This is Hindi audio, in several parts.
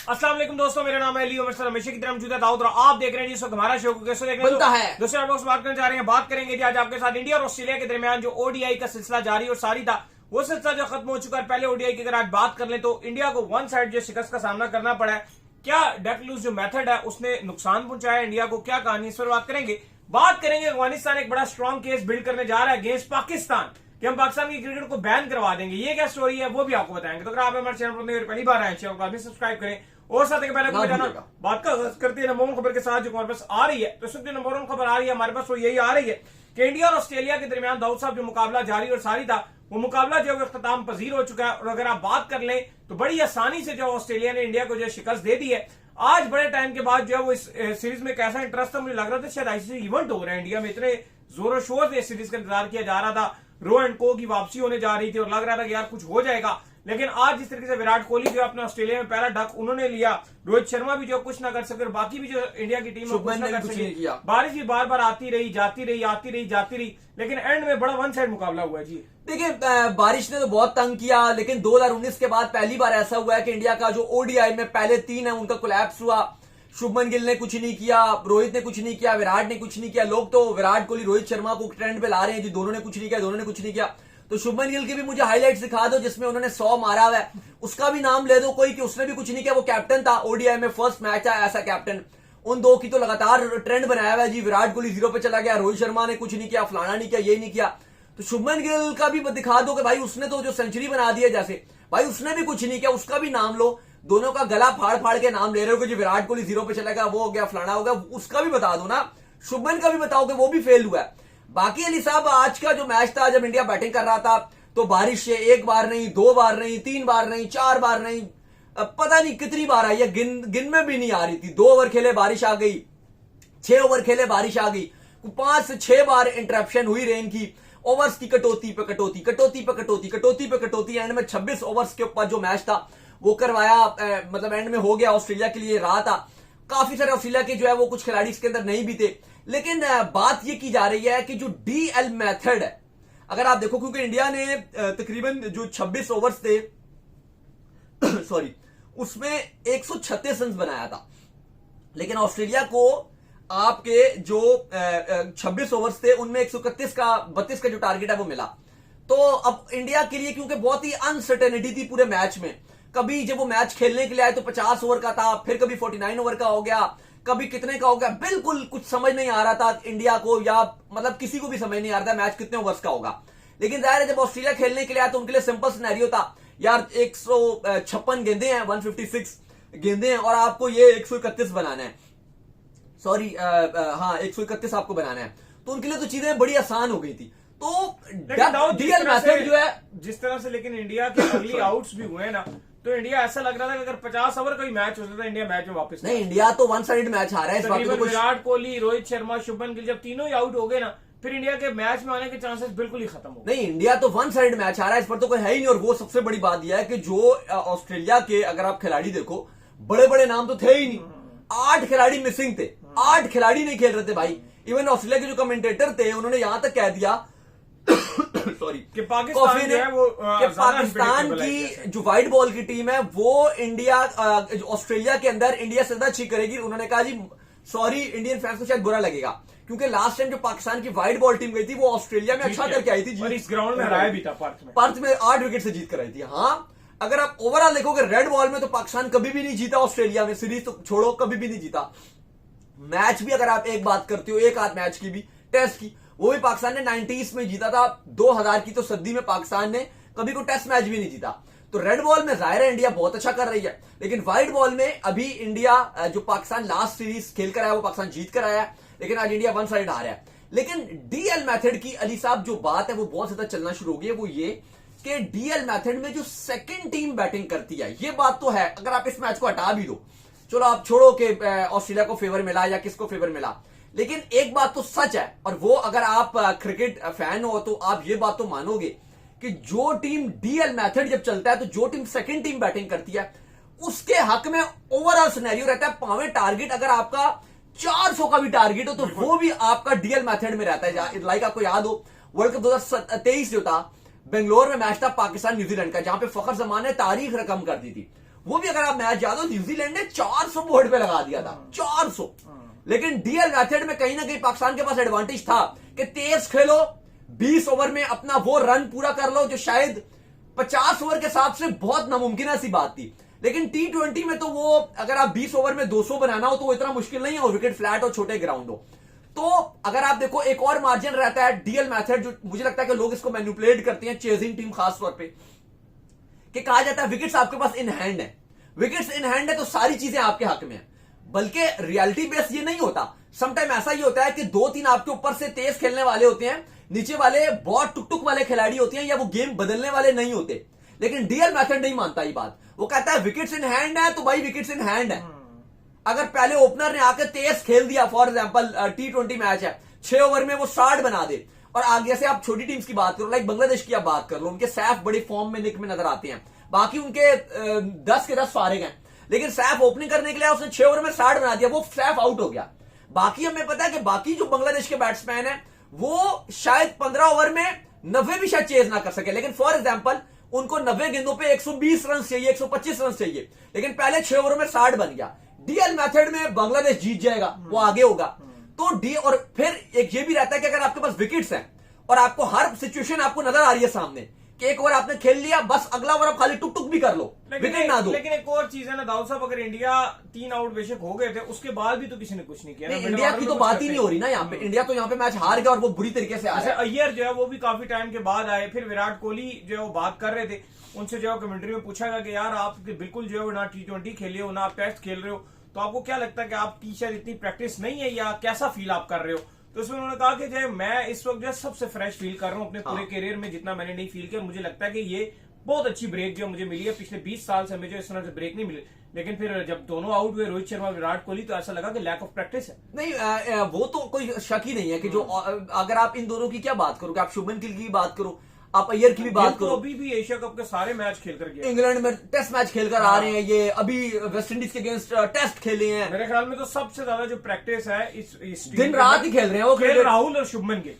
अस्सलाम वालेकुम दोस्तों, मेरा नाम है अली उमर सर, हमेशा की तरह मौजूद है दाऊद और आप देख रहे हैं जिस वक्त हमारा शो को कैसे देख रहे हैं दूसरे बॉक्स बात करने जा रहे हैं। बात करेंगे जी आज आपके साथ इंडिया और ऑस्ट्रेलिया के दरमियान जो ओडीआई का सिलसिला जारी और सारी था, वो सिलसिला जो खत्म हो चुका है। पहले ओडीआई की अगर आज बात कर लें तो इंडिया को वन साइड जो शिकस्त का सामना करना पड़ा है। क्या डेथ लूज जो मेथड है उसने नुकसान पहुंचाया इंडिया को, क्या कहानी, इस पर बात करेंगे। बात करेंगे अफगानिस्तान एक बड़ा स्ट्रॉन्ग केस बिल्ड करने जा रहा है अगेंस्ट पाकिस्तान कि हम पाकिस्तान की क्रिकेट को बैन करवा देंगे। ये क्या स्टोरी है वो भी आपको बताएंगे। तो अगर आप हमारे चैनल पर पहली बार आए चैनल को सब्सक्राइब करें और साथ ही पहले बात करते हैं नंबर वन खबर के साथ जो हमारे पास आ रही है। तो इस वक्त नंबर वन खबर आ रही है हमारे पास वो यही आ रही है कि इंडिया और ऑस्ट्रेलिया के दरमियान दाऊद साहब जो मुकाबला जारी और सारी था, वो मुकाबला जो है इख्तिताम पजीर हो चुका है। और अगर आप बात कर लें तो बड़ी आसानी से जो ऑस्ट्रेलिया ने इंडिया को जो शिकस्त दे दी है। आज बड़े टाइम के बाद जो है वो इस सीरीज में कैसा इंटरेस्ट था, मुझे लग रहा था शायद आईसीसी इवेंट हो रहा है इंडिया में, इतने जोरों शोर से इस सीरीज का इंतजार किया जा रहा था। रो एंड को की वापसी होने जा रही थी और लग रहा था कि यार कुछ हो जाएगा। लेकिन आज जिस तरीके से विराट कोहली जो अपने ऑस्ट्रेलिया में पहला डक उन्होंने लिया, रोहित शर्मा भी जो कुछ ना कर सके और बाकी भी जो इंडिया की टीम कुछ ना कर सके। बारिश भी बार बार आती रही, जाती रही, लेकिन एंड में बड़ा वन साइड मुकाबला हुआ जी। देखिए, बारिश ने तो बहुत तंग किया, लेकिन 2019 के बाद पहली बार ऐसा हुआ है कि इंडिया का जो ओडीआई में पहले 3 है उनका कोलैप्स हुआ। शुभमन गिल ने कुछ नहीं किया, रोहित ने कुछ नहीं किया, विराट ने कुछ नहीं किया। लोग तो विराट कोहली रोहित शर्मा को ट्रेंड पे ला रहे हैं जी, दोनों ने कुछ नहीं किया। तो शुभमन गिल की भी मुझे हाईलाइट्स दिखा दो जिसमें उन्होंने 100 मारा हुआ है, उसका भी नाम ले दो कोई कि उसने भी कुछ नहीं किया। वो कैप्टन था ओडीआई में, फर्स्ट मैच था ऐसा कैप्टन। उन दो की तो लगातार ट्रेंड बनाया हुआ है जी। विराट कोहली 0 पे चला गया, रोहित शर्मा ने कुछ नहीं किया, फलाना नहीं किया, ये नहीं किया। तो शुभमन गिल का भी दिखा दो कि भाई उसने तो जो सेंचुरी बना दी है, जैसे भाई उसने भी कुछ नहीं किया, उसका भी नाम लो। दोनों का गला फाड़ फाड़ के नाम ले रहे हो कि जी विराट कोहली 0 पे चला गया, वो हो गया, फलाना हो गया, उसका भी बता दो ना। शुभमन का भी बताओ कि वो भी फेल हुआ है। बाकी अली साहब, आज का जो मैच था जब इंडिया बैटिंग कर रहा था तो बारिश से 1 बार नहीं, 2 बार नहीं, 3 बार नहीं, 4 बार नहीं, पता नहीं कितनी बार आई है, गिन में भी नहीं आ रही थी। 2 ओवर खेले बारिश आ गई, 6 ओवर खेले बारिश आ गई, 5 से 6 बार इंटरप्शन हुई रेन की। ओवर्स की कटौती पे कटौती, एंड में 26 ओवर्स के ऊपर जो मैच था वो करवाया, मतलब एंड में हो गया। ऑस्ट्रेलिया के लिए रहा था। काफी सारे ऑस्ट्रेलिया के जो है वो कुछ खिलाड़ी इसके अंदर नहीं भी थे। लेकिन बात ये की जा रही है कि जो डीएल मेथड है, अगर आप देखो, क्योंकि इंडिया ने तकरीबन जो 26 ओवर्स थे सॉरी, उसमें 136 रन बनाया था। लेकिन ऑस्ट्रेलिया को आपके जो 26 ओवर्स थे उनमें 131 का 32 का जो टारगेट है वो मिला। तो अब इंडिया के लिए क्योंकि बहुत ही अनसर्टेनिटी थी पूरे मैच में, कभी जब वो मैच खेलने के लिए आए तो 50 ओवर का था, फिर कभी 49 ओवर का हो गया, कभी कितने का हो गया, बिल्कुल कुछ समझ नहीं आ रहा था इंडिया को, या मतलब किसी को भी समझ नहीं आ रहा था मैच कितने ओवर्स का होगा। लेकिन जाहिर है जब ऑस्ट्रेलिया खेलने के लिए आया तो उनके लिए सिंपल सिनेरियो था, यार 156 गेंदे हैं, 156 गेंदे हैं और आपको ये 131 बनाना है, सॉरी हाँ 131 आपको बनाना है। तो उनके लिए तो चीजें बड़ी आसान हो गई थी। तो डीएल मेथड जो है जिस तरह से, लेकिन इंडिया के अर्ली आउट्स भी हुए ना, तो इंडिया ऐसा लग रहा था कि अगर 50 ओवर का ही मैच होता था इंडिया मैच में वापस नहीं। इंडिया तो वन साइड मैच हारा है इस बार। तो विराट कोहली, रोहित शर्मा, शुभमन गिल जब तीनों ही आउट हो गए ना, फिर इंडिया के मैच में आने के चांसेस बिल्कुल ही खत्म हो गए। नहीं, इंडिया तो वन साइड मैच हारा है, इस पर तो कोई है ही नहीं। और वो सबसे बड़ी बात यह है कि जो ऑस्ट्रेलिया के अगर आप खिलाड़ी देखो, बड़े बड़े नाम तो थे ही नहीं। 8 खिलाड़ी मिसिंग थे, 8 खिलाड़ी नहीं खेल रहे थे भाई। इवन ऑस्ट्रेलिया के जो कमेंटेटर थे उन्होंने यहां तक कह दिया सॉरी कि पाकिस्तान की जो व्हाइट बॉल की टीम है वो इंडिया ऑस्ट्रेलिया के अंदर इंडिया से ज्यादा अच्छी करेगी। उन्होंने कहा जी सॉरी, इंडियन फैंस को शायद बुरा लगेगा क्योंकि लास्ट टाइम जो पाकिस्तान की व्हाइट बॉल टीम गई थी वो ऑस्ट्रेलिया में अच्छा करके आई थी, और इस ग्राउंड में हराया भी था, पर्थ में 8 विकेट से जीत कर आई थी। हाँ, अगर आप ओवरऑल देखोगे रेड बॉल में तो पाकिस्तान कभी भी नहीं जीता ऑस्ट्रेलिया में, सीरीज तो छोड़ो, कभी भी नहीं जीता। मैच भी अगर आप एक बात करते हो, एक आध मैच की भी, टेस्ट की, वो भी पाकिस्तान ने 90s में जीता था। 2000 की तो सदी में पाकिस्तान ने कभी कोई टेस्ट मैच भी नहीं जीता। तो रेड बॉल में जाहिर है इंडिया बहुत अच्छा कर रही है, लेकिन व्हाइट बॉल में अभी इंडिया जो पाकिस्तान लास्ट सीरीज खेल कर आया वो पाकिस्तान जीत कर आया है, लेकिन आज इंडिया वन साइड आ रहा है। लेकिन डीएल मेथड की अली साहब जो बात है वो बहुत ज्यादा चलना शुरू हो गई है, वो ये कि डीएल मेथड में जो सेकंड टीम बैटिंग करती है, ये बात तो है। अगर आप इस मैच को हटा भी दो, चलो आप छोड़ो कि ऑस्ट्रेलिया को फेवर मिला या किसको फेवर मिला, लेकिन एक बात तो सच है, और वो अगर आप क्रिकेट फैन हो तो आप ये बात तो मानोगे कि जो टीम डीएल मेथड जब चलता है तो जो टीम सेकंड टीम बैटिंग करती है उसके हक में ओवरऑल सिनेरियो रहता है पावे टारगेट। अगर आपका 400 का भी टारगेट हो तो वो भी आपका डीएल मेथड में रहता है। लाइक आपको याद हो वर्ल्ड कप 2023 जो था, बेंगलोर में मैच था पाकिस्तान न्यूजीलैंड का, जहां पे फखर जमान ने तारीख रकम कर दी थी। वो भी अगर आप मैच याद हो, न्यूजीलैंड ने 400 बोर्ड पे लगा दिया था, 400। लेकिन डीएल मेथड में कहीं ना कहीं पाकिस्तान के पास एडवांटेज था कि तेज खेलो, 20 ओवर में अपना वो रन पूरा कर लो जो शायद 50 ओवर के हिसाब से बहुत नामुमकिन सी बात थी। लेकिन T20 में तो वो अगर आप 20 ओवर में 200 बनाना हो तो वो इतना मुश्किल नहीं हो, विकेट फ्लैट हो, छोटे ग्राउंड हो। तो अगर आप देखो एक और मार्जिन रहता है डीएल मेथड, जो मुझे लगता है कि लोग इसको मैनिपुलेट करते हैं, चेजिंग टीम खास तौर पे, कि कहा जाता है विकेट्स आपके पास इन हैंड है, विकेट्स इन हैंड है तो सारी चीजें आपके हक में है। बल्कि रियलिटी बेस ये नहीं होता। समटाइम ऐसा ही होता है कि 2-3 आपके ऊपर से तेज खेलने वाले होते हैं, नीचे वाले बहुत टुक टुक वाले खिलाड़ी होते हैं, या वो गेम बदलने वाले नहीं होते। लेकिन डीएल मेथड नहीं मानता ये बात, वो कहता है विकेट्स इन हैंड है तो भाई विकेट्स इन हैंड है। अगर पहले ओपनर ने आकर तेज खेल दिया, फॉर एग्जांपल T20 मैच है, 6 ओवर में वो 60 बना दे, और आगे से आप छोटी टीम्स की बात करो, लाइक बांग्लादेश की आप बात कर लो, उनके सैफ बड़ी फॉर्म में निक में नजर आते हैं, बाकी उनके 10 के 10 फारिग हैं, लेकिन सैफ ओपनिंग करने के लिए उसने 6 ओवर में 60 बना दिया, वो सैफ आउट हो गया। बाकी हमें पता है कि बाकी जो बांग्लादेश के बैट्समैन है वो शायद 15 ओवर में 90 भी शायद चेज ना कर सके, लेकिन फॉर एग्जांपल उनको 90 गेंदों पे 120 रन चाहिए, 125 रन चाहिए, लेकिन पहले 6 ओवर में 60 बन गया। डीएल मेथड में बांग्लादेश जीत जाएगा, वो आगे होगा। तो डी, और फिर एक ये भी रहता है कि अगर आपके पास विकेट्स हैं और आपको हर सिचुएशन आपको नजर आ रही है सामने कि एक ओवर आपने खेल लिया, बस अगला ओवर आप खाली टुक टुक भी कर लो, विकेट ना दो। लेकिन एक और चीज है ना दाऊद साहब, अगर इंडिया 3 आउट बेशक हो गए थे, उसके बाद भी तो किसी ने कुछ नहीं किया। इंडिया की तो बात ही नहीं हो रही ना यहाँ पे। इंडिया तो यहाँ पे मैच हार गया और वो बुरी तरीके से आया। अय्यर जो है वो भी काफी टाइम के बाद आए, फिर विराट कोहली जो है वो बात कर रहे थे, उनसे जो है कमेंट्री में पूछा गया कि यार आप बिल्कुल जो है ना T20 खेले हो, ना आप टेस्ट खेल रहे हो, तो आपको क्या लगता है कि आपकी शायद इतनी प्रैक्टिस नहीं है, या कैसा फील आप कर रहे हो? तो उसमें उन्होंने कहा कि जो है मैं इस वक्त जो है सबसे फ्रेश फील कर रहा हूँ अपने पूरे करियर में, जितना मैंने नहीं फील किया। मुझे लगता है कि ये बहुत अच्छी ब्रेक जो मुझे मिली है, पिछले 20 साल से मुझे इस तरह से ब्रेक नहीं मिली। लेकिन फिर जब दोनों आउट हुए, रोहित शर्मा विराट कोहली, तो ऐसा लगा कि लैक ऑफ प्रैक्टिस है। नहीं, वो तो कोई शक ही नहीं है कि जो अगर आप इन दोनों की क्या बात करो, कि आप शुभमन गिल की बात करो, आप अय्यर की भी बात करो, अभी भी एशिया कप के सारे मैच खेल कर गए, इंग्लैंड में टेस्ट मैच खेलकर आ रहे हैं, ये अभी वेस्ट इंडीज के अगेंस्ट टेस्ट खेले हैं। मेरे ख्याल में तो सबसे ज्यादा जो प्रैक्टिस है इस दिन रात ही खेल रहे हैं वो, केएल राहुल और शुभमन गिल,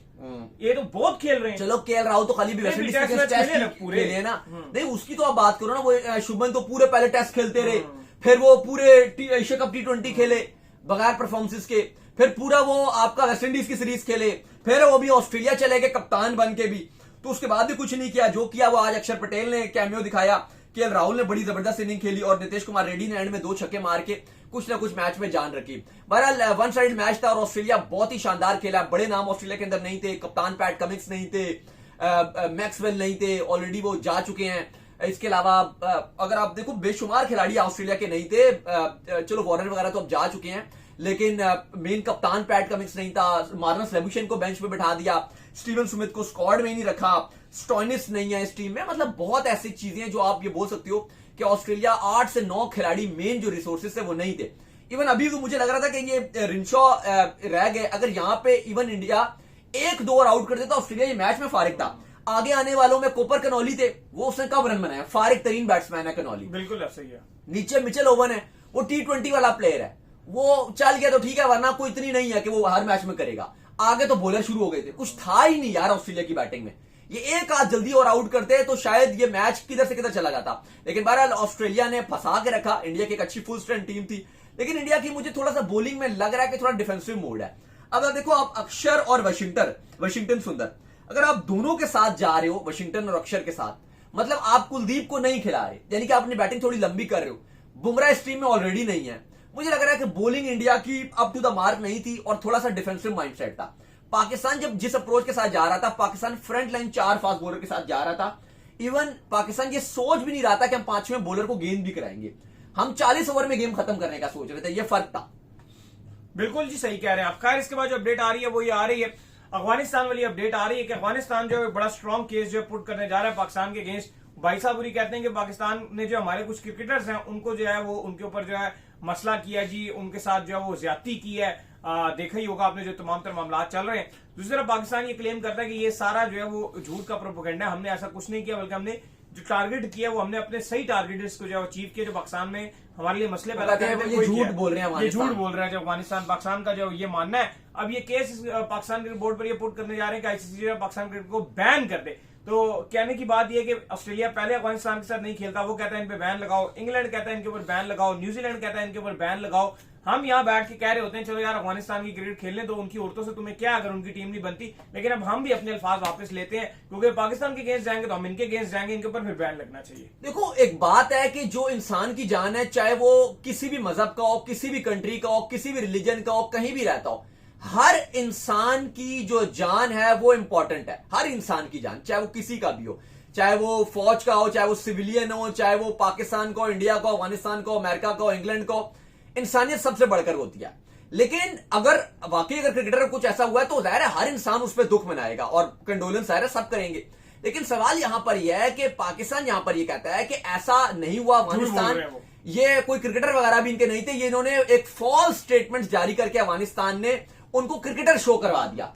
ये तो बहुत खेल रहे हैं। चलो केएल राहुल तो खाली भी वेस्ट इंडीज के अगेंस्ट टेस्ट खेले ना, नहीं उसकी तो आप बात करो ना, वो शुभमन तो पूरे पहले टेस्ट खेलते रहे, फिर वो पूरे एशिया कप T20 खेले बगैर परफॉर्मेंसेस के, फिर पूरा वो आपका वेस्ट इंडीज की सीरीज खेले, फिर वो भी ऑस्ट्रेलिया चले गए कप्तान बन के भी, तो उसके बाद भी कुछ नहीं किया। जो किया वो आज अक्षर पटेल ने कैमियो दिखाया, केएल राहुल ने बड़ी जबरदस्त इनिंग खेली, और नितेश कुमार रेड्डी ने एंड में 2 छक्के मार के कुछ ना कुछ मैच में जान रखी। बहरहाल वन साइड मैच था और ऑस्ट्रेलिया बहुत ही शानदार खेला। बड़े नाम ऑस्ट्रेलिया के अंदर नहीं थे, कप्तान पैट कमिंस नहीं थे, मैक्सवेल नहीं थे, ऑलरेडी वो जा चुके हैं। इसके अलावा अगर आप देखो बेशुमार खिलाड़ी ऑस्ट्रेलिया के नहीं थे, चलो वार्नर वगैरह तो अब जा चुके हैं, लेकिन मेन कप्तान पैट कमिंस नहीं था, मार्नस लेबुशेन को बेंच पे बिठा दिया, स्टीवन स्मिथ को स्क्वाड में ही नहीं रखा, स्टॉइनिस नहीं है इस टीम में। मतलब बहुत ऐसी चीजें हैं जो आप ये बोल सकते हो कि ऑस्ट्रेलिया 8 से 9 खिलाड़ी मेन जो रिसोर्सेस है वो नहीं थे। इवन अभी तो मुझे लग रहा था कि ये रिंशॉ रह गए, अगर यहाँ पे इवन इंडिया 1-2 और आउट कर देता ऑस्ट्रेलिया ये मैच में फारिग था। आगे आने वालों में कोपर कनौली थे, वो उसने कब रन बनाया, फारिग तरीन बैट्समैन है कनौली, बिल्कुल ऐसा ही है। नीचे मिचेल ओवन है, वो T20 वाला प्लेयर है, वो चल गया तो ठीक है, वरना कोई इतनी नहीं है कि वो हर मैच में करेगा। आगे तो बॉलर शुरू हो गए थे, कुछ था ही नहीं यार ऑस्ट्रेलिया की बैटिंग में। ये एक आध जल्दी और आउट करते तो शायद ये मैच किधर से किधर चला जाता। लेकिन बहरहाल ऑस्ट्रेलिया ने फंसा के रखा। इंडिया की एक अच्छी फुल स्ट्रेंथ टीम थी, लेकिन इंडिया की मुझे थोड़ा सा बॉलिंग में लग रहा है कि थोड़ा डिफेंसिव मोड है। अब देखो, आप अक्षर और वशिंगटन सुंदर, अगर आप दोनों के साथ जा रहे हो, वशिंगटन और अक्षर के साथ, मतलब आप कुलदीप को नहीं खिला रहे, यानी कि आप अपनी बैटिंग थोड़ी लंबी कर रहे हो। बुमराह इस टीम में ऑलरेडी नहीं है। मुझे लग रहा है कि बॉलिंग इंडिया की अप टू द मार्क नहीं थी और थोड़ा सा डिफेंसिव माइंडसेट था। पाकिस्तान जब जिस अप्रोच के साथ जा रहा था, Pakistan front line 4 fast bowler के साथ जा रहा था। इवन पाकिस्तान ये सोच भी नहीं रहा था कि हम 5वें बॉलर को गेंद भी कराएंगे, हम 40 ओवर में गेम खत्म करने का सोच रहे थे। ये फर्क था। बिल्कुल जी, सही कह रहे हैं आप। खैर, इसके बाद जो अपडेट आ रही है वो ये आ रही है, अफगानिस्तान वाली अपडेट आ रही है कि अफगानिस्तान जो है बड़ा स्ट्रॉन्ग केस जो है पुट करने जा रहा है पाकिस्तान के अगेंस्ट। भाई साहब बुरी कहते हैं कि पाकिस्तान ने जो हमारे कुछ क्रिकेटर्स हैं उनको जो है वो उनके ऊपर जो है मसला किया जी, उनके साथ जो है वो ज्यादती की है। देखा ही होगा आपने जो तमाम तर मामला चल रहे हैं। दूसरी तरफ पाकिस्तान ये क्लेम करता है कि ये सारा जो है वो झूठ का प्रोपेगेंडा है, हमने ऐसा कुछ नहीं किया, बल्कि हमने जो टारगेट किया वो हमने अपने सही टारगेट्स को जो अचीव किया। जो पाकिस्तान में हमारे लिए मसले पैदा करते हैं, ये झूठ बोल रहे हैं, ये झूठ बोल रहा है जो अफगानिस्तान पाकिस्तान का जो ये मानना है। अब ये केस पाकिस्तान क्रिकेट बोर्ड पर ये पुट करने जा रहे हैं कि आईसीसी जो पाकिस्तान क्रिकेट को बैन कर दे। तो कहने की बात यह कि ऑस्ट्रेलिया पहले अफगानिस्तान के साथ नहीं खेलता, वो कहता है इन पे बैन लगाओ, इंग्लैंड कहता है इनके ऊपर बैन लगाओ, न्यूजीलैंड कहता है इनके ऊपर बैन लगाओ। हम यहाँ बैठ के कह रहे होते हैं चलो यार अफगानिस्तान की क्रिकेट खेलने दो, उनकी औरतों से तुम्हें क्या अगर उनकी टीम नहीं बनती। लेकिन अब हम भी अपने अल्फाज वापस लेते हैं, क्योंकि पाकिस्तान के अगेंस्ट जाएंगे तो हम इनके अगेंस्ट जाएंगे, इनके ऊपर फिर बैन लगना चाहिए। देखो एक बात है कि जो इंसान की जान है, चाहे वो किसी भी मजहब का हो, किसी भी कंट्री का हो, किसी भी रिलीजन का हो, कहीं भी रहता हो, हर इंसान की जो जान है वो इंपॉर्टेंट है। हर इंसान की जान, चाहे वो किसी का भी हो, चाहे वो फौज का हो, चाहे वो सिविलियन हो, चाहे वो पाकिस्तान का हो, इंडिया का हो, अफगानिस्तान का हो, अमेरिका का हो, इंग्लैंड का हो, इंसानियत सबसे बढ़कर होती है। लेकिन अगर वाकई अगर क्रिकेटर कुछ ऐसा हुआ है तो जाहिर है हर इंसान उस पर दुख मनाएगा और कंडोलेंस जाहिर है सब करेंगे। लेकिन सवाल यहां पर यह है कि पाकिस्तान यहां पर यह कहता है कि ऐसा नहीं हुआ, अफगानिस्तान ये कोई क्रिकेटर वगैरह भी इनके नहीं थे, ये इन्होंने एक फॉल्स स्टेटमेंट जारी करके अफगानिस्तान ने उनको क्रिकेटर शो करवा दिया,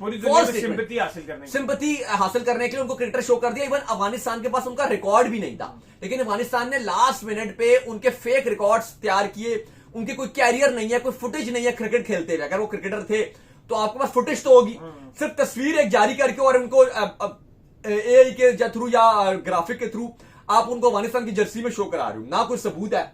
सिंपैथी हासिल करने के लिए उनको क्रिकेटर शो कर दिया। इवन अफगानिस्तान के पास उनका रिकॉर्ड भी नहीं था, लेकिन अफगानिस्तान ने लास्ट मिनट पे उनके फेक रिकॉर्ड्स तैयार किए। उनके कोई कैरियर नहीं है, कोई फुटेज नहीं है क्रिकेट खेलते हुए। अगर वो क्रिकेटर थे तो आपके पास फुटेज तो होगी, सिर्फ तस्वीर एक जारी करके और उनको एआई के थ्रू या ग्राफिक के थ्रू आप उनको अफगानिस्तान की जर्सी में शो करा रहे हो। ना कोई सबूत है,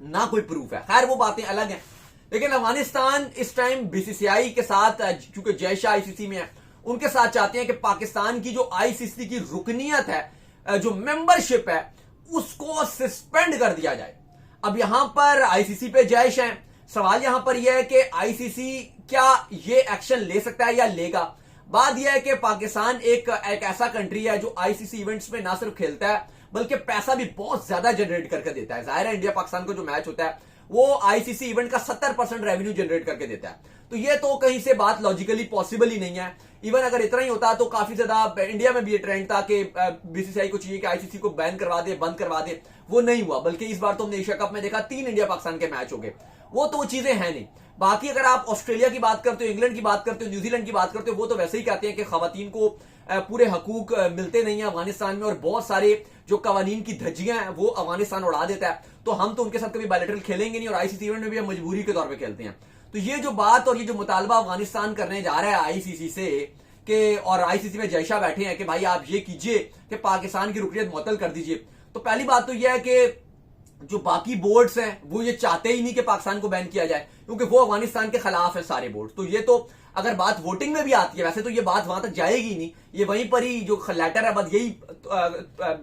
ना कोई प्रूफ है। खैर वो बातें अलग हैं। लेकिन अफगानिस्तान इस टाइम बीसीसीआई के साथ, चूंकि जय शाह आईसीसी में है, उनके साथ चाहते हैं कि पाकिस्तान की जो आईसीसी की रुकनीयत है, जो मेंबरशिप है, उसको सस्पेंड कर दिया जाए। अब यहां पर आईसीसी पे जयश है। सवाल यहां पर यह है कि आईसीसी क्या ये एक्शन ले सकता है या लेगा। बात यह है कि पाकिस्तान एक ऐसा कंट्री है जो आईसीसी इवेंट्स में ना सिर्फ खेलता है बल्कि पैसा भी बहुत ज्यादा जनरेट करके देता है। जाहिर है इंडिया पाकिस्तान को जो मैच होता है वो आईसीसी इवेंट का 70% रेवेन्यू जनरेट करके देता है। तो ये तो कहीं से बात लॉजिकली पॉसिबल ही नहीं है। इवन अगर इतना ही होता तो काफी ज्यादा इंडिया में भी ये ट्रेंड था कि बीसीसीआई को चाहिए कि आईसीसी को बैन करवा दे, बंद करवा दे। वो नहीं हुआ, बल्कि इस बार तो हमने एशिया कप में देखा 3 इंडिया पाकिस्तान के मैच हो गए। वो तो चीजें हैं नहीं। बाकी अगर आप ऑस्ट्रेलिया की बात करते हो, इंग्लैंड की बात करते हो, न्यूजीलैंड की बात करते हो, वो तो वैसे ही कहते हैं कि खवातीन को पूरे हकूक मिलते नहीं है अफगानिस्तान में, और बहुत सारे जो कवानीन की धज्जियां हैं वो अफगानिस्तान उड़ा देता है। तो हम तो उनके साथ कभी बायलैटरल खेलेंगे नहीं, और आईसीसी इवेंट में भी हम मजबूरी के तौर पर खेलते हैं। तो ये जो बात और ये जो मुतालबा अफगानिस्तान करने जा रहा है आईसीसी से कि, और आईसीसी में जयशाह बैठे हैं कि भाई आप ये कीजिए कि पाकिस्तान की रुकनीयत मुअत्तल कर दीजिए। तो पहली बात तो यह है कि जो बाकी बोर्ड्स हैं वो ये चाहते ही नहीं कि पाकिस्तान को बैन किया जाए, क्योंकि वो अफगानिस्तान के खिलाफ है सारे बोर्ड। तो ये तो अगर बात वोटिंग में भी आती है, वैसे तो ये बात वहां तक जाएगी नहीं, ये वहीं पर ही जो लेटर है बस यही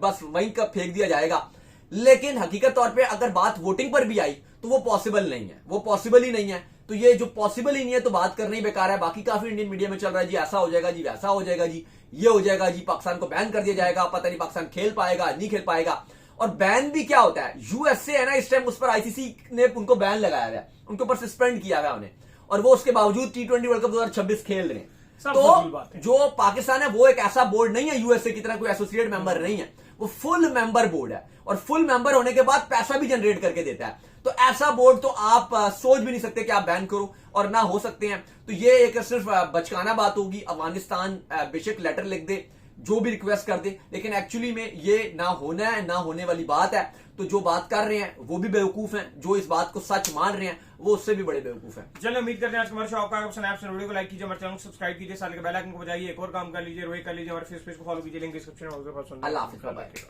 बस वहीं का फेंक दिया जाएगा। लेकिन हकीकत तौर पे अगर बात वोटिंग पर भी आई तो वो पॉसिबल नहीं है, वो पॉसिबल ही नहीं है। तो ये जो पॉसिबल ही नहीं है तो बात करना ही बेकार है। बाकी काफी इंडियन मीडिया में चल रहा है जी ऐसा हो जाएगा जी, वैसा हो जाएगा जी, ये हो जाएगा जी, पाकिस्तान को बैन कर दिया जाएगा, पता नहीं पाकिस्तान खेल पाएगा नहीं खेल पाएगा। और बैन भी क्या होता है, यूएसए है ना इस टाइम, उस पर आईसीसी ने उनको बैन लगाया है, उनके ऊपर सस्पेंड किया हुआ उन्हें, और वो उसके बावजूद T20 वर्ल्ड कप 2026 खेल रहे हैं। तो जो पाकिस्तान है वो एक ऐसा बोर्ड नहीं है यूएसए की तरह, कोई एसोसिएट मेंबर नहीं है, वो फुल मेंबर बोर्ड है, और फुल मेंबर होने के बाद पैसा भी जनरेट करके देता है। तो ऐसा बोर्ड तो आप सोच भी नहीं सकते कि आप बैन करो, और ना हो सकते हैं। तो ये एक सिर्फ बचकाना बात होगी। अफगानिस्तान बेशक लेटर लिख दे, जो भी रिक्वेस्ट कर दे, लेकिन एक्चुअली में ये ना होना है, ना होने वाली बात है। तो जो बात कर रहे हैं वो भी बेवकूफ हैं, जो इस बात को सच मान रहे हैं वो उससे भी बड़े बेवकूफ हैं। चलिए उम्मीद करते हैं आज हमारे शो आपका पसंद आया। वीडियो को लाइक कीजिए, हमारे चैनल को सब्सक्राइब कीजिए, साथ ही बेल आइकन को बजाइए, एक और काम कर लीजिए, रोहित कर लीजिए, हमारे फेस पेज को फॉलो कीजिए, लिंक डिस्क्रिप्शन में। अल्लाह हाफिज़।